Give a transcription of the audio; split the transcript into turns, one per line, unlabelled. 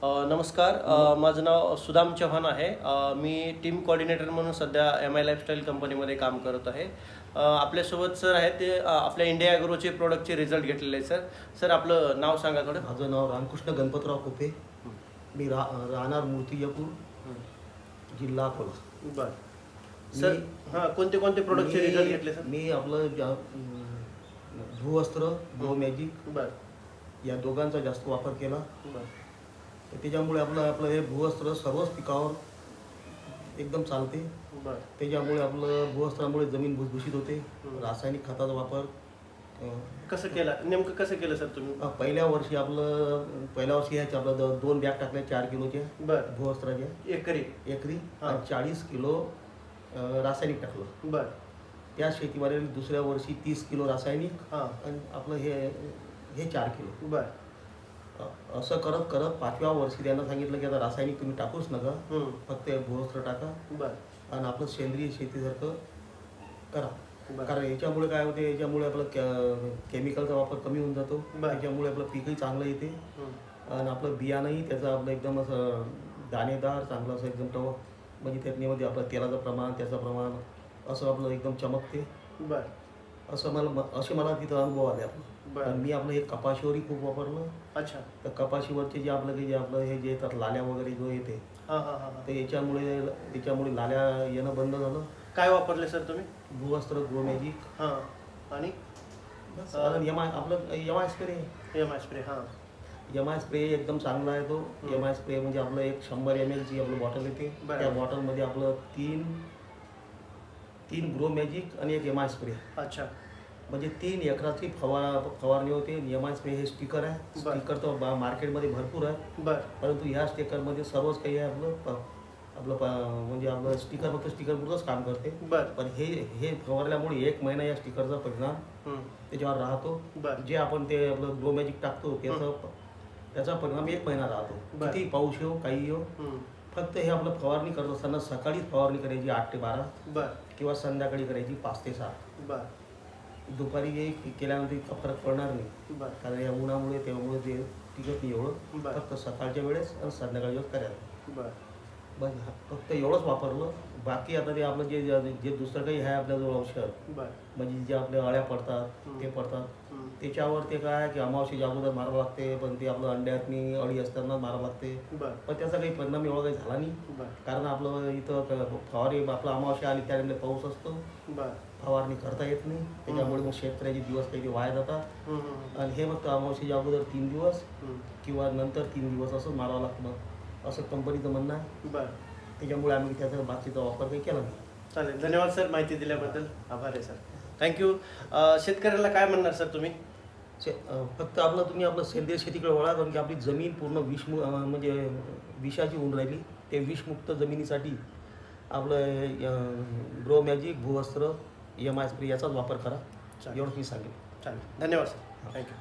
नमस्कार. माझं नाव सुदाम चव्हाण आहे. मी टीम कोऑर्डिनेटर म्हणून सध्या MI लाईफस्टाईल कंपनीमध्ये काम करत आहे. आपल्यासोबत सर आहेत ते आपल्या इंडिया ॲग्रोचे प्रोडक्टचे रिझल्ट घेतलेले आहे. सर आपलं नाव सांगा थोडं.
माझं नाव रामकृष्ण गणपतराव कोपे. मी राहणार मूर्तिजापूर, जिल्हा अकोला.
बरं सर, हां, कोणते कोणते प्रोडक्टचे रिझल्ट घेतले सर?
मी आपलं भूवस्त्र, ग्रो मॅजिक
बरं
या दोघांचा जास्त वापर केला.
बरं
तर त्याच्यामुळे आपलं हे भूवस्त्र सर्वच पिकावर एकदम चालते.
बरं
त्याच्यामुळे आपलं भूवस्त्रामुळे जमीन भुसभुशीत होते. रासायनिक खताचा वापर
कसं केलं, नेमकं कसं केलं सर तुम्ही?
पहिल्या वर्षी ह्याच्या आपलं 2 बॅग टाकल्या 4 किलोच्या
बरं
भूवस्त्राच्या
एकरी.
एकरी
हां.
आणि 40 किलो रासायनिक टाकलं.
बरं
त्या शेतीमध्ये दुसऱ्या वर्षी 30 किलो रासायनिक
हां.
आणि आपलं हे 4 किलो.
बरं
असं करत करत 5व्या वर्षी त्यांना सांगितलं की आता रासायनिक तुम्ही टाकूच नका,
हं.
फक्त भूवस्त्र टाका
बरं
आणि आपलं सेंद्रिय शेतीसारखं करा.
बरं.
कारण याच्यामुळे काय होते, याच्यामुळे आपलं केमिकलचा वापर कमी होऊन जातो.
बरं.
त्याच्यामुळे आपलं पीकही चांगलं येते
हं.
आणि आपलं बियाणंही त्याचं आपलं एकदम असं दाणेदार चांगलं असं एकदम म्हणजे त्याच्यामध्ये आपलं तेलाचं प्रमाण, त्याचं प्रमाण असं आपलं एकदम चमकते.
बरं
असे मला तिथं अनुभव आले आपलं.
बरं.
मी आपलं हे कपाशीवरही खूप वापरलं.
अच्छा.
तर कपाशीवरचे जे आपलं हे जे येतात लाल्या वगैरे जो येते,
हां हां हां हां.
तर याच्यामुळे लाल्या येणं बंद झालं.
काय वापरले सर तुम्ही?
भूवस्त्र, ग्रो मॅजिक
हां. आणि
बस. आणि आपलं MI स्प्रे.
MI spray. हां.
MI स्प्रे एकदम चांगला आहे तो. MI स्प्रे म्हणजे आपलं एक 100 ml ची आपलं बॉटल येते.
बरं.
त्या बॉटलमध्ये आपलं तीन ग्रो मॅजिक आणि एक MI स्प्रे,
अच्छा.
म्हणजे 3 एकराची फवारणी होते. MI स्प्रे हे स्टिकर आहे.
बरं.
स्टिकर तर मार्केटमध्ये भरपूर आहे,
बरं
परंतु ह्या स्टिकरमध्ये सर्वच काही आहे. म्हणजे आपलं स्टिकर फक्त स्टिकरपुरतंच काम करते.
बरं.
पण हे फवारल्यामुळे 1 महिना या स्टिकरचा परिणाम
हं.
त्याच्यावर राहतो.
बरं.
जे आपण ते आपलं ग्रो मॅजिक टाकतो त्याचा परिणाम 1 महिना राहतो.
बरं.
किती पाऊस येऊ, काही येऊ,
हं.
फक्त हे आपलं फवारणी करत असताना सकाळीच फवारणी करायची 8 ते 12
बरं
किंवा संध्याकाळी करायची 5 ते 7.
बरं
दुपारी हे केल्यानंतर इतका फरक पडणार नाही,
बरं
कारण या उन्हामुळे त्यामुळे ते टिकत नाही एवढं.
बरं.
फक्त सकाळच्या वेळेस आणि संध्याकाळच्या वेळेस करायला
बरं
बस. फक्त एवढंच वापरलं. बाकी आता ते आपलं जे दुसरं काही आहे आपल्याजवळ औषध,
बरं.
म्हणजे जे आपल्या अळ्या पडतात ते पडतात,
हं.
त्याच्यावर ते काय की अमावस्येच्या अगोदर मारावं लागते. पण ते आपलं अंड्यातनी अळी असताना मारावं लागते.
बरं
पण त्याचा काही परिणाम एवढा काही झाला नाही,
बरं
कारण आपलं इथं फवारणी आपलं अमावस्या आली त्या टाइमला पाऊस असतो,
बरं.
फवारणी करता येत नाही. त्याच्यामुळे मग शेतकऱ्याचे दिवस काही ते वाया जातात.
हं, हं,
आणि हे फक्त अमावस्येच्या अगोदर 3 दिवस
हं.
किंवा नंतर 3 दिवस असं मारावं लागतं, असं कंपनीचं म्हणणं आहे.
बरं
त्याच्यामुळे आम्ही त्याचा बाकीचा वापर काही केला नाही.
चालेल. धन्यवाद सर, माहिती दिल्याबद्दल. आभार आहे सर. थँक्यू. शेतकऱ्याला काय म्हणणार सर तुम्ही?
फक्त तुम्ही आपलं सेंद्रिय शेतीकडे वळा, कारण की आपली जमीन पूर्ण म्हणजे विषाची होऊन राहिली. ते विषमुक्त जमिनीसाठी आपलं ग्रो मॅजिक, भूवस्त्र, MI स्प्रे याचाच वापर करा.
चालेल.
एवढंच मी सांगेन.
चालेल. धन्यवाद सर. थँक्यू.